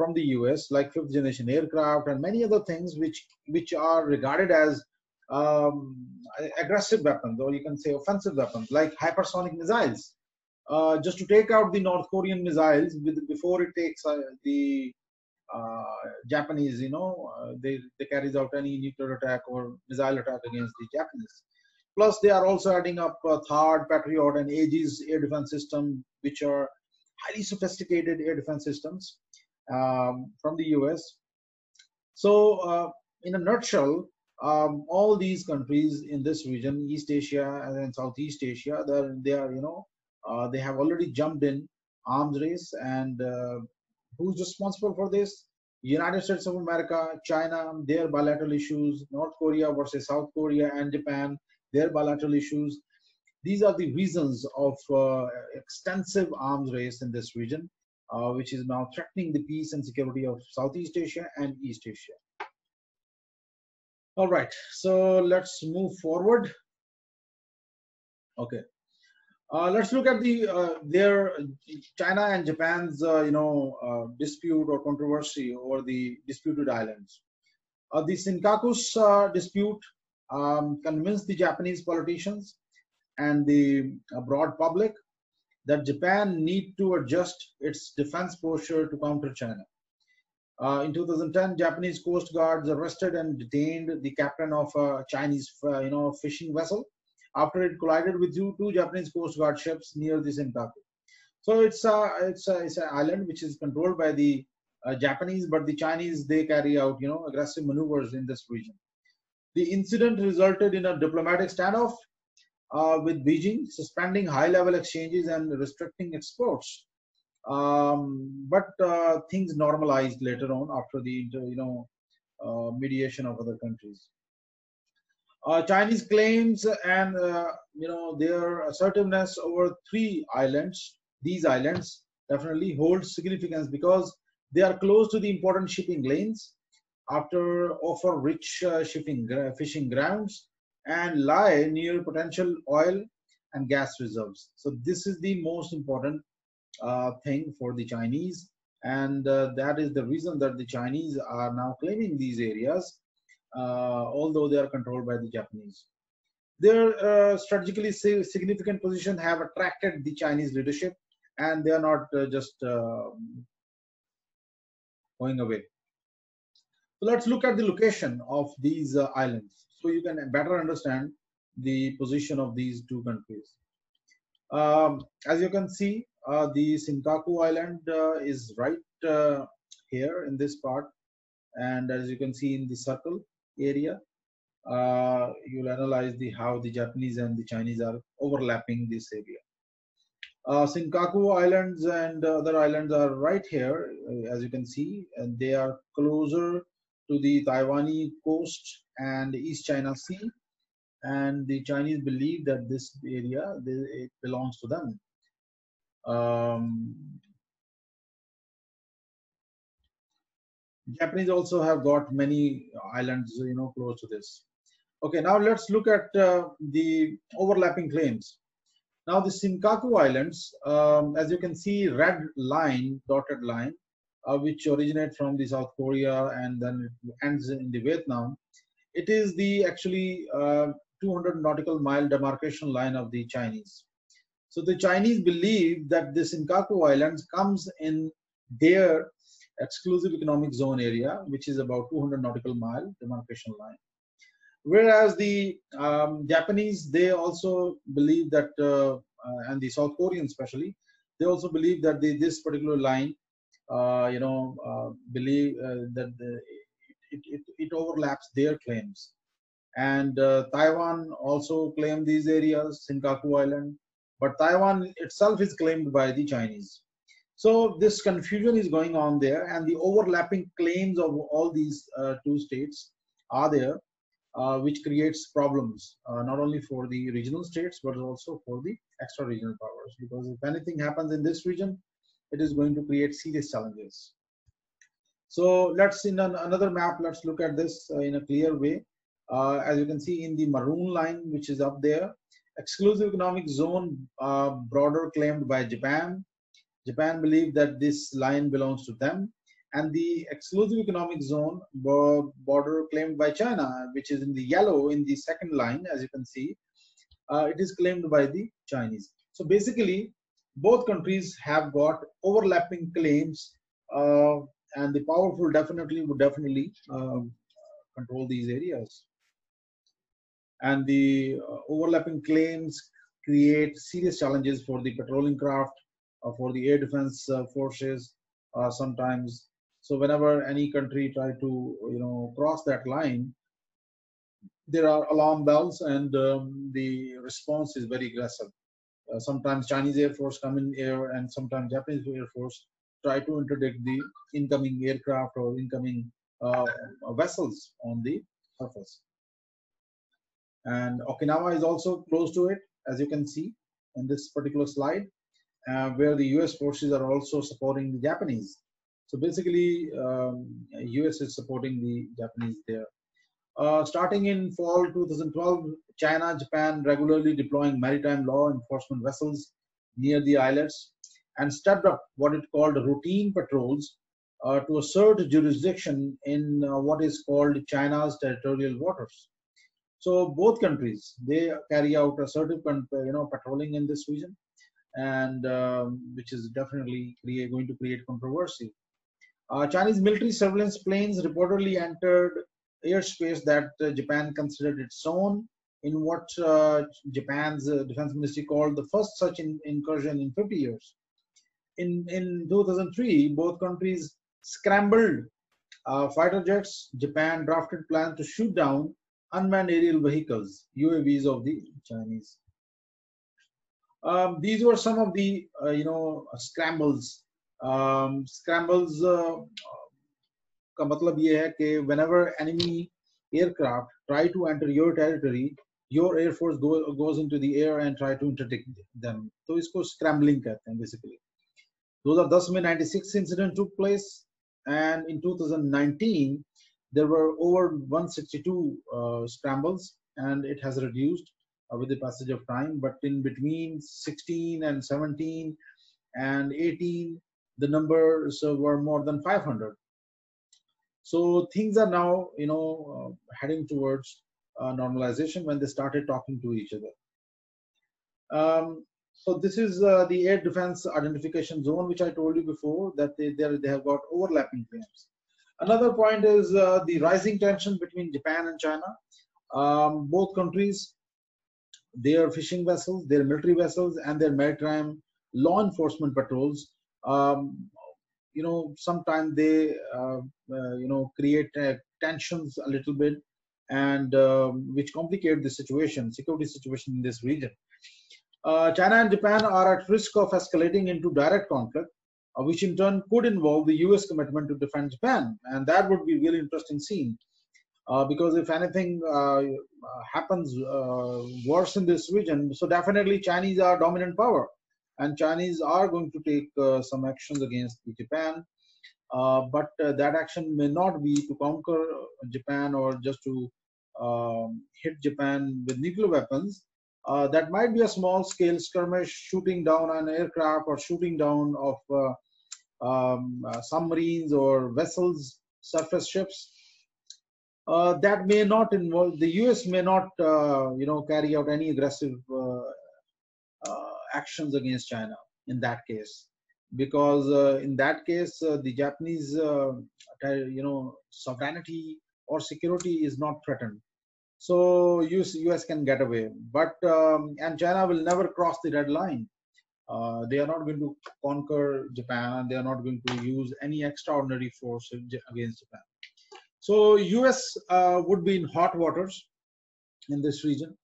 from the US, like fifth generation aircraft and many other things which are regarded as aggressive weapons, or you can say offensive weapons, like hypersonic missiles. Just to take out the North Korean missiles before it takes the Japanese, they carries out any nuclear attack or missile attack against the Japanese. Plus, they are also adding up THAAD, Patriot, and Aegis air defense system, which are highly sophisticated air defense systems from the US. So, in a nutshell, all these countries in this region, East Asia and Southeast Asia, they have already jumped in arms race. And who's responsible for this? United States of America, China, their bilateral issues, North Korea versus South Korea, and Japan, their bilateral issues. These are the reasons of extensive arms race in this region, which is now threatening the peace and security of Southeast Asia and East Asia. All right, so let's move forward. Okay, let's look at their China and Japan's dispute or controversy over the disputed islands. The Senkakus dispute convinced the Japanese politicians and the broad public that Japan need to adjust its defense posture to counter China. In 2010, Japanese Coast Guards arrested and detained the captain of a Chinese, fishing vessel after it collided with two Japanese Coast Guard ships near the Senkaku. So it's an island which is controlled by the Japanese, but the Chinese, they carry out aggressive maneuvers in this region. The incident resulted in a diplomatic standoff with Beijing suspending high-level exchanges and restricting exports. But things normalized later on after the mediation of other countries. Chinese claims and their assertiveness over these islands definitely hold significance because they are close to the important shipping lanes, offer rich fishing grounds, and lie near potential oil and gas reserves. So this is the most important thing for the Chinese, and that is the reason that the Chinese are now claiming these areas, although they are controlled by the Japanese. Their strategically significant position have attracted the Chinese leadership, and they are not just going away. So let's look at the location of these islands, so you can better understand the position of these two countries. As you can see, the Senkaku Island is right here in this part, and as you can see in the circle area, you'll analyze how the Japanese and the Chinese are overlapping this area. Senkaku Islands and other islands are right here, as you can see, and they are closer to the Taiwanese coast and East China Sea, and the Chinese believe that this area it belongs to them. Japanese also have got many islands, close to this. Okay, now let's look at the overlapping claims. Now the Senkaku Islands, as you can see, red line, dotted line, which originate from the South Korea and then it ends in the Vietnam. It is the actually 200 nautical mile demarcation line of the Chinese. So the Chinese believe that the Senkaku Islands comes in their exclusive economic zone area, which is about 200 nautical mile demarcation line. Whereas the Japanese, they also believe that, and the South Koreans especially, they also believe that this particular line, believe that it overlaps their claims. And Taiwan also claimed these areas, Senkaku Island, but Taiwan itself is claimed by the Chinese. So this confusion is going on there, and the overlapping claims of all these two states are there, which creates problems, not only for the regional states, but also for the extra-regional powers. Because if anything happens in this region, it is going to create serious challenges. So let's, in another map, let's look at this in a clear way. As you can see in the maroon line, which is up there, exclusive economic zone border claimed by Japan. Japan believed that this line belongs to them. and the exclusive economic zone border claimed by China, which is in the yellow in the second line, as you can see, it is claimed by the Chinese. So basically, both countries have got overlapping claims, and the powerful would definitely control these areas. And the overlapping claims create serious challenges for the patrolling craft, for the air defense forces, sometimes. So whenever any country try to cross that line, there are alarm bells, and the response is very aggressive. Sometimes Chinese Air Force come in air, and sometimes Japanese Air Force try to interdict the incoming aircraft or incoming vessels on the surface. And Okinawa is also close to it, as you can see in this particular slide, where the US forces are also supporting the Japanese. So basically, US is supporting the Japanese there. Starting in fall 2012, China, Japan regularly deploying maritime law enforcement vessels near the islets, and stepped up what it called routine patrols to assert jurisdiction in what is called China's territorial waters. So both countries, they carry out assertive patrolling in this region, and which is definitely going to create controversy. Chinese military surveillance planes reportedly entered airspace that Japan considered its own, in what Japan's defense ministry called the first such incursion in 50 years. In 2003, both countries scrambled fighter jets. Japan drafted plans to shoot down unmanned aerial vehicles, UAVs of the Chinese. These were some of the scrambles. Scrambles का मतलब ये है कि whenever enemy aircraft try to enter your territory, your air force goes into the air and try to interdict them. तो इसको scrambling कहते हैं basically. 2010 में 96 incidents took place, and in 2019 there were over 162 scrambles, and it has reduced with the passage of time. But in between 16 and 17 and 18, the numbers were more than 500. So things are now, heading towards normalization when they started talking to each other. So this is the air defense identification zone, which I told you before, that they have got overlapping claims. Another point is the rising tension between Japan and China. Both countries, their fishing vessels, their military vessels, and their maritime law enforcement patrols, sometimes they create tensions a little bit, and which complicate the security situation in this region. China and Japan are at risk of escalating into direct conflict, which in turn could involve the US commitment to defend Japan, and that would be a really interesting scene. Because if anything happens worse in this region, so definitely Chinese are dominant power, and Chinese are going to take some actions against Japan, but that action may not be to conquer Japan or just to hit Japan with nuclear weapons. That might be a small scale skirmish, shooting down an aircraft or shooting down of submarines or vessels, surface ships. That may not involve, the US may not carry out any aggressive actions against China in that case, because in that case the Japanese sovereignty or security is not threatened. So US can get away, but and China will never cross the red line. They are not going to conquer Japan, and they are not going to use any extraordinary force against Japan. So US would be in hot waters in this region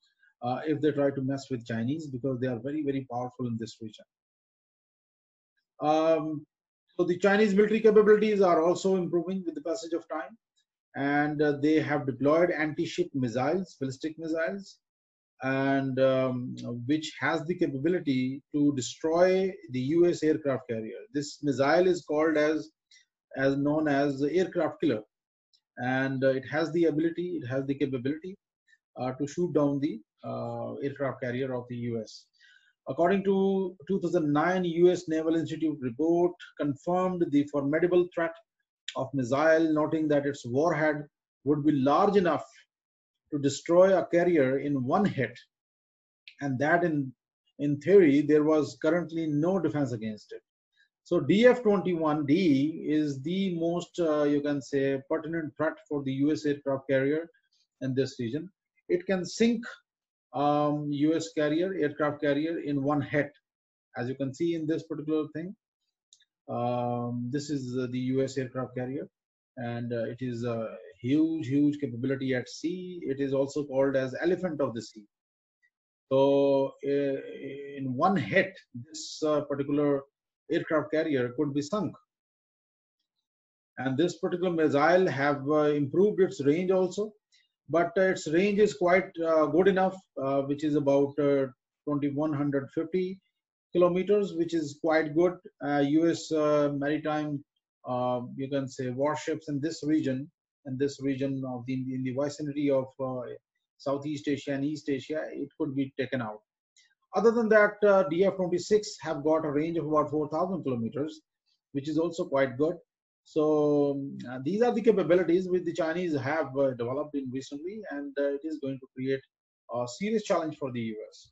if they try to mess with Chinese, because they are very, very powerful in this region. So the Chinese military capabilities are also improving with the passage of time, and they have deployed anti-ship missiles, ballistic missiles, and which has the capability to destroy the US aircraft carrier. This missile is called as known as the aircraft killer, and it has the ability, it has the capability to shoot down the aircraft carrier of the US. According to 2009 US Naval Institute report confirmed the formidable threat of missile, noting that its warhead would be large enough to destroy a carrier in one hit, and that in theory there was currently no defense against it. So DF-21D is the most, you can say, pertinent threat for the US aircraft carrier in this region. It can sink US aircraft carrier in one hit. As you can see in this particular thing, this is the US aircraft carrier, and it is a huge capability at sea. It is also called as elephant of the sea. So in one hit, this particular aircraft carrier could be sunk. And this particular missile have improved its range also, but its range is quite good enough, which is about 2150 kilometers, which is quite good. US maritime, you can say, warships in this region of in the vicinity of Southeast Asia and East Asia, it could be taken out. Other than that, DF-26 have got a range of about 4,000 kilometers, which is also quite good. So these are the capabilities which the Chinese have developed in recently, and it is going to create a serious challenge for the US.